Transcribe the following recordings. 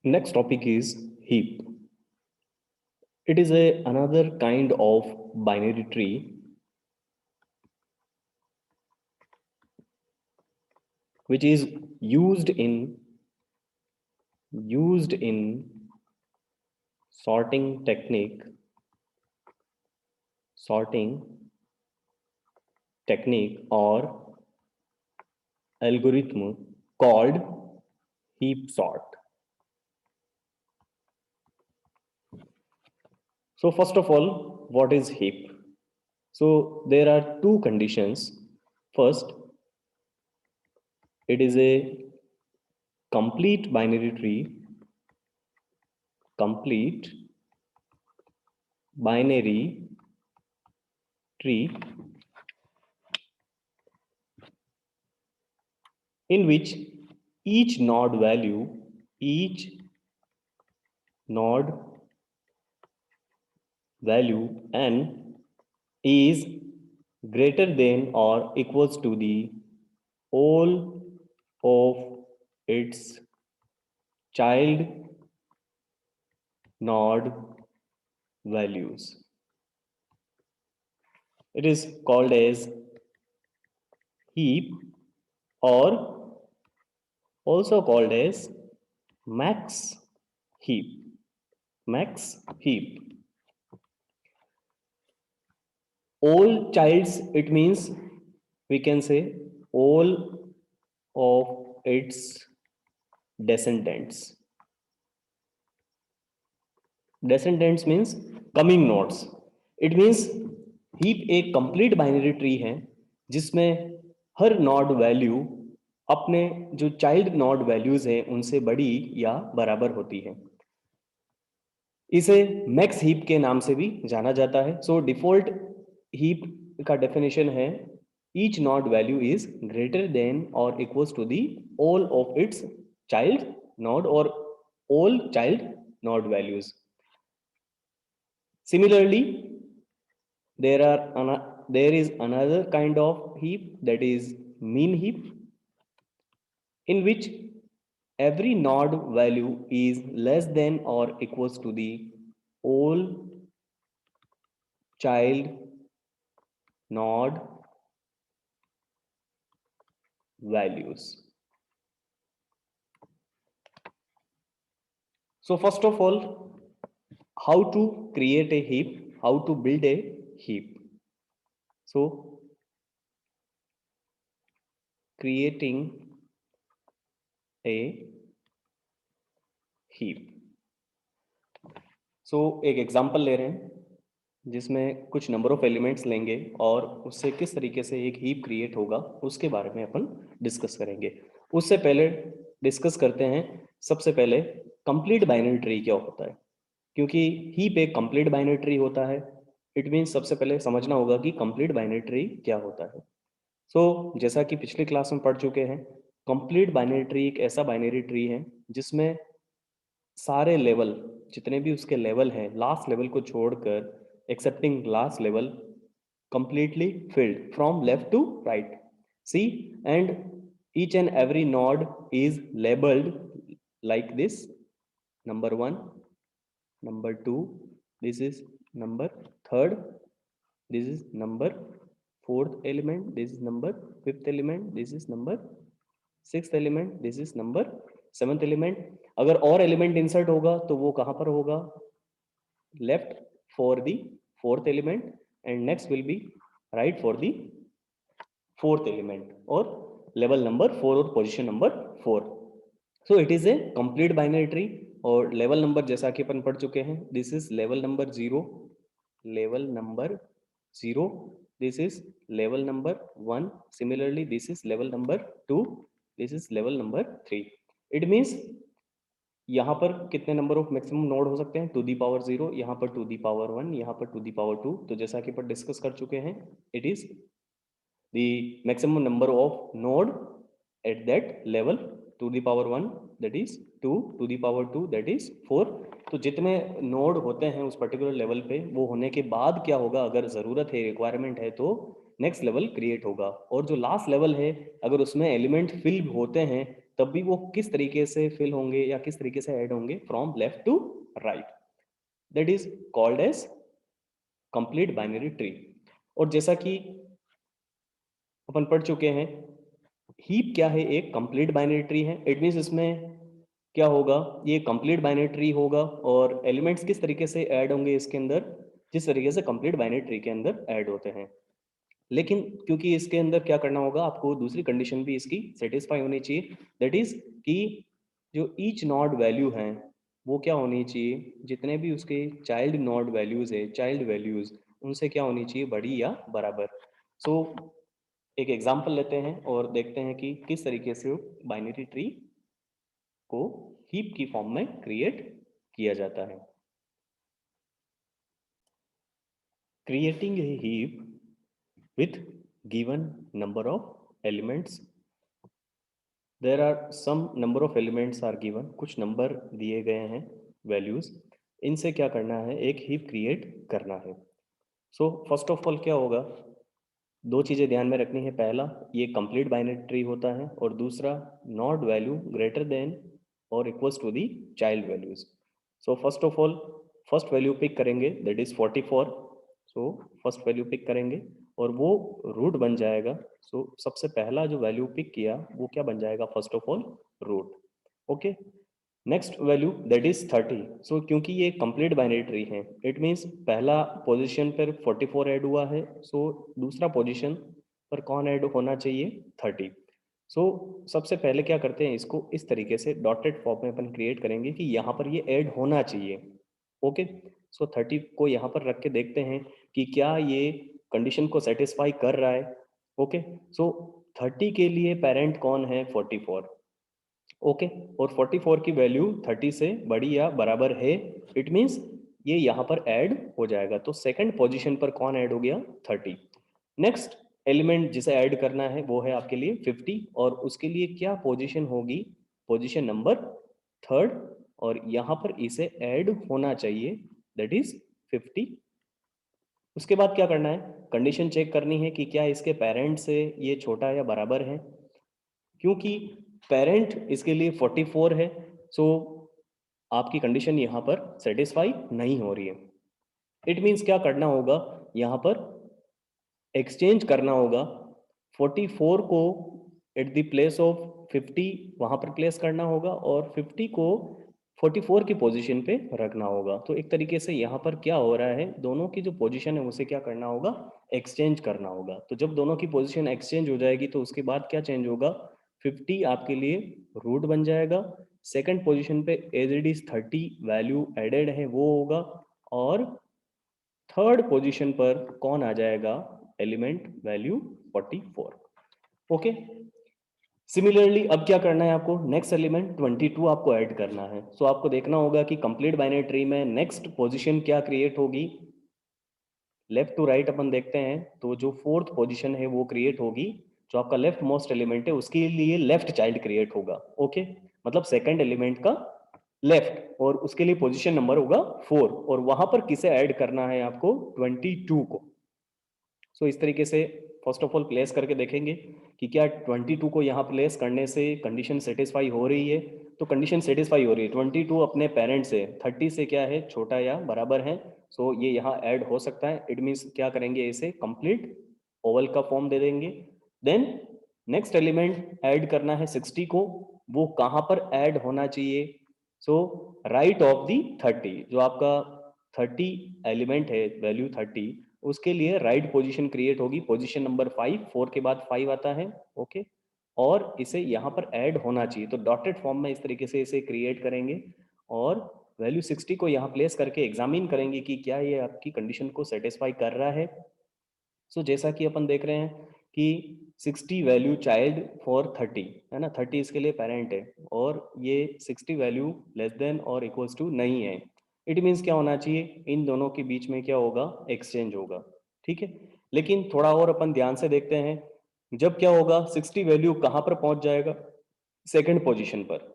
Next topic is heap. It is another kind of binary tree which is used in sorting sorting technique or algorithm called heap sort. So first of all, what is heap? So there are two conditions. First, it is a complete binary tree, complete binary tree in which each node value each node value n is greater than or equals to the all of its child node values. It is called as heap or also called as max heap. Max heap. All childs, it means we can say all of its descendants. Descendants means coming nodes. It means heap एक complete binary tree है जिसमें हर node value अपने जो child node values हैं उनसे बड़ी या बराबर होती है. इसे मैक्स हीप के नाम से भी जाना जाता है. सो डिफॉल्ट हीप का डेफिनेशन है each node value is greater than or equals to the all of its child node or all child node values. Similarly, there is another kind of heap, that is mean heap, in which every node value is less than or equals to the all child node values. So first of all, how to create a heap, how to build a heap. So creating a heap. So एक example ले रहे हैं जिसमें कुछ number of elements लेंगे और उससे किस तरीके से एक हीप क्रिएट होगा उसके बारे में अपन डिस्कस करेंगे. उससे पहले डिस्कस करते हैं सबसे पहले कंप्लीट बाइनरी ट्री क्या होता है, क्योंकि हीप एक कंप्लीट बाइनरी ट्री होता है. इट मीन्स सबसे पहले समझना होगा कि कंप्लीट बाइनरी ट्री क्या होता है. जैसा कि पिछले क्लास में पढ़ चुके हैं, कंप्लीट बाइनरी ट्री एक ऐसा बाइनरी ट्री है जिसमें सारे लेवल जितने भी उसके लेवल हैं लास्ट लेवल को छोड़कर accepting last level completely filled from left to right. See, and each and every node is labeled like this: number 1, number 2, this is number 3rd, this is number 4th element, this is number 5th element, this is number 6th element, this is number 7th element. अगर और element insert होगा तो वो कहां पर होगा? Left for the 4th element and next will be right for the 4th element or level number 4 और position number 4. So it is a complete binary tree. और लेवल नंबर जैसा कि अपन पढ़ चुके हैं, this is level number 0, level number 0, this is level number 1, similarly this is level number 2, this is level number 3. It means यहाँ पर कितने number of maximum node हो सकते हैं? टू दी पावर 0, यहाँ पर टू दी पावर 1, यहाँ पर टू दी पावर 2. तो जैसा कि अपन डिस्कस कर चुके हैं, it is the maximum number of node at that level. To the power 1 that is 2, to the power 2 that is 4. तो जितने नोड होते हैं उस पर्टिकुलर लेवल पे, वो होने के बाद क्या होगा, अगर ज़रूरत है, रिक्वायरमेंट है, तो नेक्स्ट लेवल क्रिएट होगा। और जो लास्ट लेवल है, अगर उसमें एलिमेंट फिल होते हैं तब भी वो किस तरीके से फिल होंगे या किस तरीके से ऐड होंगे, from left to right, that is called as complete binary tree. और जैसा कि अपन पढ़ चुके हैं, हीप क्या है, एक कंप्लीट बाइनरी ट्री है। इट मीन्स इसमें क्या होगा, ये कंप्लीट बाइनरी ट्री होगा और एलिमेंट्स किस तरीके से ऐड होंगे इसके अंदर, जिस तरीके से कंप्लीट बाइनरी ट्री के अंदर ऐड होते हैं। लेकिन क्योंकि इसके अंदर क्या करना होगा, आपको दूसरी कंडीशन भी इसकी सेटिस्फाई होनी चाहिए, दैट इज कि जो ईच नॉड वैल्यू हैं वो क्या होनी चाहिए, जितने भी उसके चाइल्ड नॉड वैल्यूज है, चाइल्ड वैल्यूज, उनसे क्या होनी चाहिए, बड़ी या बराबर। सो एक एग्जांपल लेते हैं और देखते हैं कि किस तरीके से बाइनरी ट्री को हीप की फॉर्म में क्रिएट किया जाता है। Creating a heap with given number of elements, there are some number of elements are given, कुछ नंबर दिए गए हैं, वैल्यूज, इनसे क्या करना है, एक हीप क्रिएट करना है। सो फर्स्ट ऑफ ऑल क्या होगा, दो चीज़ें ध्यान में रखनी है, पहला ये कंप्लीट बाइनरी ट्री होता है और दूसरा नॉट वैल्यू ग्रेटर देन और equals to the child values. So first of all first value pick करेंगे, that is 44। So first value pick करेंगे और वो रूट बन जाएगा। सो सबसे पहला जो वैल्यू पिक किया वो क्या बन जाएगा, first of all root. Okay, next value that is 30। So क्योंकि ये कंप्लीट बाइनरी ट्री है, इट मीन्स पहला पोजीशन पर 44 ऐड हुआ है, सो दूसरा पोजीशन पर कौन ऐड होना चाहिए, 30। सो सबसे पहले क्या करते हैं, इसको इस तरीके से डॉटेड फॉर्म में अपन क्रिएट करेंगे कि यहाँ पर ये ऐड होना चाहिए। ओके, सो 30 को यहाँ पर रख के देखते हैं कि क्या ये कंडीशन को सेटिस्फाई कर रहा है। ओके, सो 30 के लिए पेरेंट कौन है, 44। ओके, और 44 की वैल्यू 30 से बड़ी या बराबर है, इट मीन्स ये यहाँ पर ऐड हो जाएगा। तो सेकंड पोजीशन पर कौन ऐड हो गया, 30। नेक्स्ट एलिमेंट जिसे ऐड करना है वो है आपके लिए 50, और उसके लिए क्या पोजीशन होगी, पोजीशन नंबर थर्ड, और यहाँ पर इसे ऐड होना चाहिए, दैट इज 50। उसके बाद क्या करना है, कंडीशन चेक करनी है कि क्या इसके पेरेंट से ये छोटा या बराबर है। क्योंकि पेरेंट इसके लिए 44 है, सो आपकी कंडीशन यहाँ पर सेटिस्फाई नहीं हो रही है। इट मीन्स क्या करना होगा, यहाँ पर एक्सचेंज करना होगा, 44 को एट द प्लेस ऑफ 50 वहाँ पर प्लेस करना होगा और 50 को 44 की पोजीशन पे रखना होगा। तो एक तरीके से यहाँ पर क्या हो रहा है, दोनों की जो पोजीशन है उसे क्या करना होगा, एक्सचेंज करना होगा। तो जब दोनों की पोजीशन एक्सचेंज हो जाएगी तो उसके बाद क्या चेंज होगा, 50 आपके लिए रूट बन जाएगा, सेकंड पोजीशन पे as it is 30 value added है वो होगा, और थर्ड पोजीशन पर कौन आ जाएगा, एलिमेंट वैल्यू 44। ओके, सिमिलरली अब क्या करना है आपको, नेक्स्ट एलिमेंट 22 आपको ऐड करना है। सो आपको देखना होगा कि कंप्लीट बाइनरी ट्री में नेक्स्ट पोजीशन क्या क्रिएट होगी, लेफ्ट टू राइट अपन देखते हैं तो जो फोर्थ पोजीशन है वो क्रिएट होगी, जो आपका लेफ्ट मोस्ट एलिमेंट है उसके लिए लेफ्ट चाइल्ड क्रिएट होगा। ओके, मतलब सेकंड एलिमेंट का लेफ्ट, और उसके लिए पोजीशन नंबर होगा 4, और वहां पर किसे ऐड करना है आपको, 22 को। सो इस तरीके से फर्स्ट ऑफ ऑल प्लेस करके देखेंगे कि क्या 22 को यहाँ प्लेस करने से कंडीशन सेटिस्फाई हो रही है। तो कंडीशन सेटिस्फाई हो रही है, 22 अपने पेरेंट से 30 से क्या है, छोटा या बराबर है। सो ये यहाँ ऐड हो सकता है। इट मीन्स क्या करेंगे, इसे कंप्लीट ओवल का फॉर्म दे देंगे। देन नेक्स्ट एलिमेंट ऐड करना है 60 को, वो कहाँ पर ऐड होना चाहिए, सो राइट ऑफ दी 30। जो आपका 30 एलिमेंट है, वैल्यू 30, उसके लिए राइट पोजीशन क्रिएट होगी, पोजीशन नंबर 5, 4 के बाद 5 आता है। ओके, और इसे यहाँ पर ऐड होना चाहिए। तो डॉटेड फॉर्म में इस तरीके से इसे क्रिएट करेंगे और वैल्यू 60 को यहाँ प्लेस करके एग्जामिन करेंगे कि क्या ये आपकी कंडीशन को सेटिस्फाई कर रहा है। सो जैसा कि अपन देख रहे हैं कि 60 वैल्यू चाइल्ड फॉर 30 है ना, 30 इसके लिए पेरेंट है, और ये 60 वैल्यू लेस देन और इक्वल्स टू नहीं है। इट मीन्स क्या होना चाहिए, इन दोनों के बीच में क्या होगा, एक्सचेंज होगा। ठीक है, लेकिन थोड़ा और अपन ध्यान से देखते हैं, जब क्या होगा, 60 वैल्यू कहाँ पर पहुंच जाएगा, सेकंड पोजीशन पर।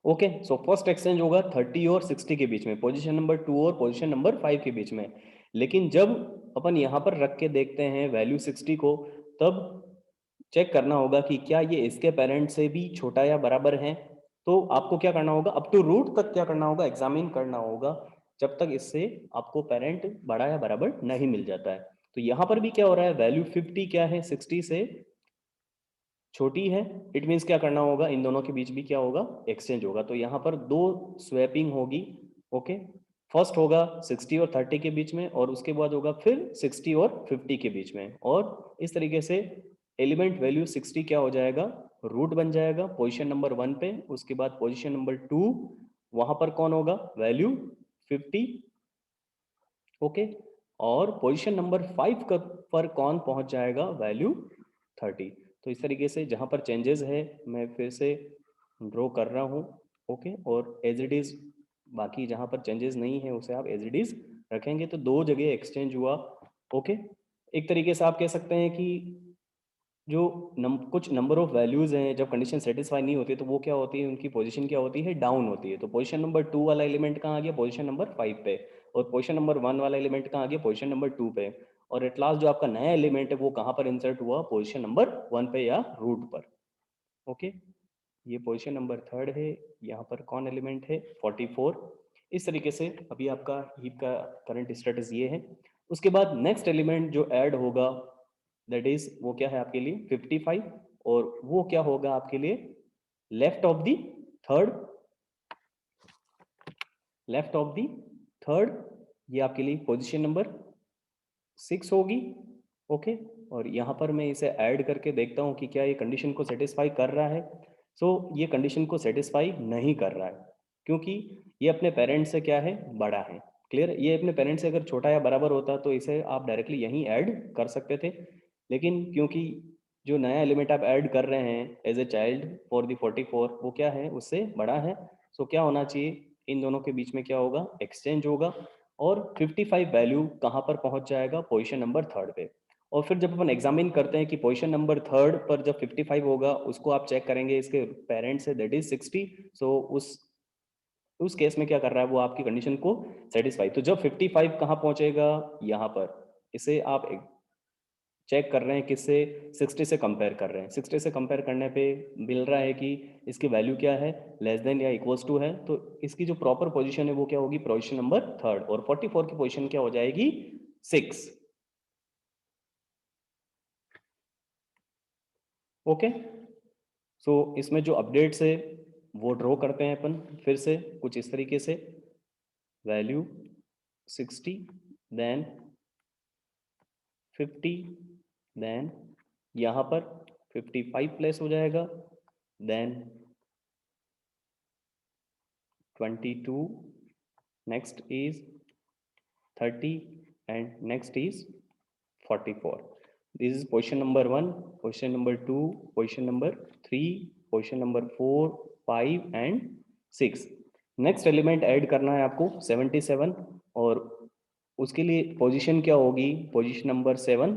ओके, सो फर्स्ट एक्सचेंज होगा 30 और 60 के बीच में, पोजीशन नंबर 2 और पोजीशन नंबर 5 के बीच में। लेकिन जब अपन यहाँ पर रख के देखते हैं वैल्यू 60 को, तब चेक करना होगा कि क्या ये इसके पेरेंट से भी छोटा या बराबर है। तो आपको क्या करना होगा, अप टू रूट तक क्या करना होगा, एग्जामिन करना होगा, जब तक इससे आपको पेरेंट बड़ा या बराबर नहीं मिल जाता है। तो यहाँ पर भी क्या हो रहा है, वैल्यू 50 क्या है, 60 से छोटी है। इट मीन्स क्या करना होगा, इन दोनों के बीच भी क्या होगा, एक्सचेंज होगा। तो यहाँ पर दो स्वैपिंग होगी। ओके, फर्स्ट होगा 60 और 30 के बीच में, और उसके बाद होगा फिर 60 और 50 के बीच में। और इस तरीके से एलिमेंट वैल्यू 60 क्या हो जाएगा, रूट बन जाएगा पोजीशन नंबर 1 पे। उसके बाद पोजीशन नंबर 2, वहां पर कौन होगा, वैल्यू 50। ओके, और पोजीशन नंबर 5 पर कौन पहुंच जाएगा, वैल्यू 30। तो इस तरीके से जहां पर चेंजेस है मैं फिर से ड्रॉ कर रहा हूँ। ओके, और एज इट इज, बाकी जहां पर चेंजेस नहीं है उसे आप एज इट इज रखेंगे। तो दो जगह एक्सचेंज हुआ। ओके, एक तरीके से आप कह सकते हैं कि जो कुछ नंबर ऑफ वैल्यूज हैं, जब कंडीशन सेटिस्फाई नहीं होती तो वो क्या होती है, उनकी पोजीशन क्या होती है, डाउन होती है। तो पोजीशन नंबर 2 वाला एलिमेंट कहाँ आ गया, पोजीशन नंबर 5 पे। और पोजीशन नंबर 1 वाला एलिमेंट कहाँ आ गया, पोजीशन नंबर 2 पे। और एट लास्ट जो आपका नया एलिमेंट है वो कहाँ पर इंसर्ट हुआ, पोजीशन नंबर 1 पे या रूट पर। ओके, ये पोजीशन नंबर 3 है। यहाँ पर कौन एलिमेंट है, 44। इस तरीके से अभी आपका हीप का करंट स्टेटस ये है। उसके बाद नेक्स्ट एलिमेंट जो ऐड होगा, दैट इज वो क्या है आपके लिए 55, और वो क्या होगा आपके लिए left of the third, left of the third, ये आपके लिए पोजीशन नंबर 6 होगी। ओके, और यहाँ पर मैं इसे ऐड करके देखता हूँ कि क्या ये कंडीशन को सेटिस्फाई कर रहा है। सो ये कंडीशन को सेटिस्फाई नहीं कर रहा है, क्योंकि ये अपने पेरेंट से क्या है, बड़ा है। क्लियर, ये अपने पेरेंट से अगर छोटा या बराबर होता तो इसे आप डायरेक्टली यहीं ऐड कर सकते थे। लेकिन क्योंकि जो नया एलिमेंट आप ऐड कर रहे हैं as a child for the 44, वो क्या है, उससे बड़ा है। सो क्या होना चाहिए, इन दोनों के बीच में क्या होगा, एक्सचेंज होगा। और 55 वैल्यू कहाँ पर पहुंच जाएगा, पोजीशन नंबर 3 पे। और फिर जब अपन एग्जामिन करते हैं कि पोजीशन नंबर 3 पर जब 55 होगा, उसको आप चेक करेंगे इसके पेरेंट से, दैट इज 60। सो उस केस में क्या कर रहा है, वो आपकी कंडीशन को सेटिस्फाई। तो जब 55 कहाँ पहुंचेगा, यहाँ पर। इसे आप चेक कर रहे हैं किससे, 60 से कंपेयर कर रहे हैं। 60 से कंपेयर करने पे मिल रहा है कि इसकी वैल्यू क्या है, लेस देन या इक्वल्स टू है। तो इसकी जो प्रॉपर पोजीशन है वो क्या होगी, पोजीशन नंबर 3, और 44 की पोजीशन क्या हो जाएगी, 6। ओके, सो इसमें जो अपडेट्स है वो ड्रॉ करते हैं अपन फिर से कुछ इस तरीके से, वैल्यू 60, देन 50, देन यहाँ पर 55 प्लेस हो जाएगा, then 22, next is 30, and next is 44. This is position number 1, position number 2, position number 3, position number 4, 5 and 6. Next element add करना है आपको 77, और उसके लिए पोजीशन क्या होगी, पोजीशन नंबर 7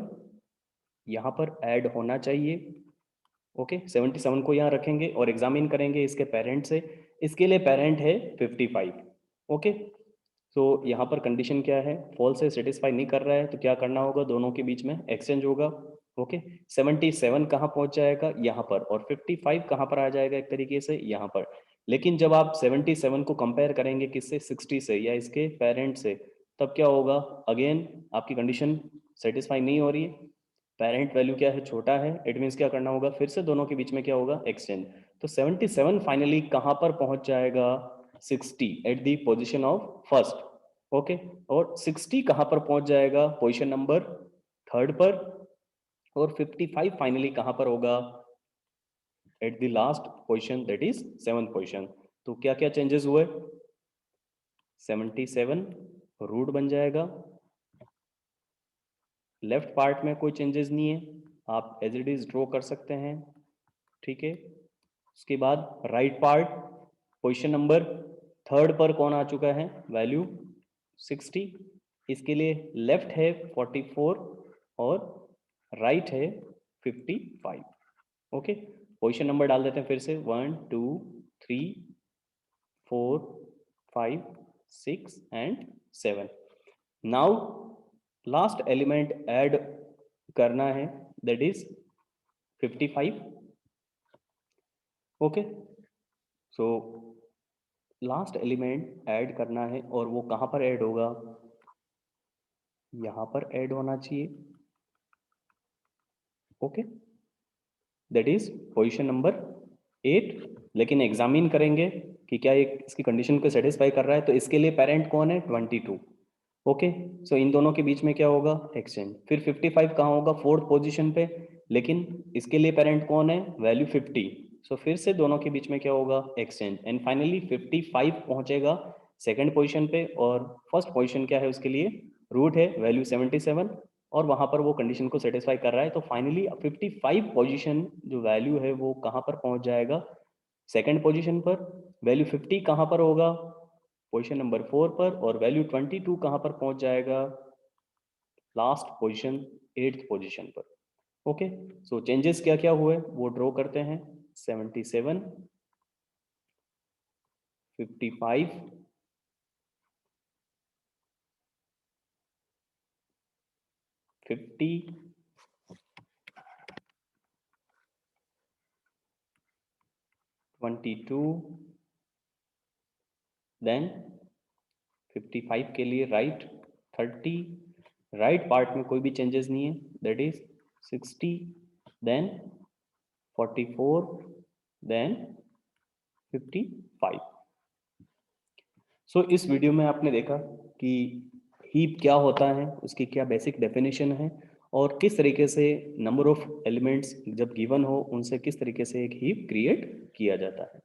यहाँ पर ऐड होना चाहिए। ओके, 77 को यहाँ रखेंगे और एग्जामिन करेंगे इसके पेरेंट से। इसके लिए पेरेंट है 55। ओके, तो यहाँ पर कंडीशन क्या है, फॉल्स से सेटिस्फाई नहीं कर रहा है, तो क्या करना होगा, दोनों के बीच में एक्सचेंज होगा। ओके, 77 कहाँ पहुंच जाएगा, यहाँ पर, और 55 कहाँ पर आ जाएगा, एक तरीके से यहाँ पर। लेकिन जब आप 77 को कंपेयर करेंगे किससे, 60 से या इसके पेरेंट से, तब क्या होगा, अगेन आपकी कंडीशन सेटिस्फाई नहीं हो रही है, पेरेंट वैल्यू क्या है, छोटा है। इट मीन्स क्या करना होगा, फिर से दोनों के बीच में क्या होगा, एक्सचेंज। तो 77 फाइनली कहाँ पर पहुंच जाएगा, 60 at the position of first. Okay, और 60 कहाँ पर पहुंच जाएगा, पोजीशन नंबर 3 पर। और 55 फाइनली कहाँ पर होगा, at the last position, that is 7th position. तो क्या क्या चेंजेस हुए, 77 रूट बन जाएगा, लेफ्ट पार्ट में कोई चेंजेस नहीं है, आप एज इट इज ड्रॉ कर सकते हैं। ठीक है, उसके बाद राइट पार्ट, पोजीशन नंबर 3 पर कौन आ चुका है, वैल्यू 60। इसके लिए लेफ्ट है 44 और राइट है 55। ओके, पोजीशन नंबर डाल देते हैं फिर से, 1 2 3 4 5 6 and 7। Now last element add करना है, that is 55। Okay, so last element add करना है और वो कहाँ पर ऐड होगा, यहाँ पर ऐड होना चाहिए। Okay, that is position number 8। लेकिन एग्जामिन करेंगे कि क्या ये इसकी कंडीशन को सेटिस्फाई कर रहा है, तो इसके लिए पेरेंट कौन है, 22। ओके, सो इन दोनों के बीच में क्या होगा, एक्सचेंज। फिर 55 कहाँ होगा, फोर्थ पोजीशन पे, लेकिन इसके लिए पेरेंट कौन है, वैल्यू 50। सो फिर से दोनों के बीच में क्या होगा, एक्सचेंज। एंड फाइनली 55 पहुंचेगा सेकंड पोजीशन पे, और फर्स्ट पोजीशन क्या है उसके लिए, रूट है वैल्यू 77, और वहां पर वो कंडीशन को सेटिस्फाई कर रहा है। तो फाइनली 55 पोजीशन जो वैल्यू है वो कहाँ पर पहुंच जाएगा, सेकंड पोजीशन पर। वैल्यू 50 कहाँ पर होगा, पोजीशन नंबर 4 पर, और वैल्यू 22 कहाँ पर पहुंच जाएगा, लास्ट पोजीशन 8th पोजीशन पर। ओके, सो चेंजेस क्या क्या हुए वो ड्रॉ करते हैं। 77, 55, 50, 22, देन 55 के लिए राइट 30, राइट पार्ट में कोई भी चेंजेस नहीं है, दैट इज 60, देन 44, देन 55। सो इस वीडियो में आपने देखा कि हीप क्या होता है, उसकी क्या बेसिक डेफिनेशन है, और किस तरीके से नंबर ऑफ एलिमेंट्स जब गिवन हो उनसे किस तरीके से एक हीप क्रिएट किया जाता है।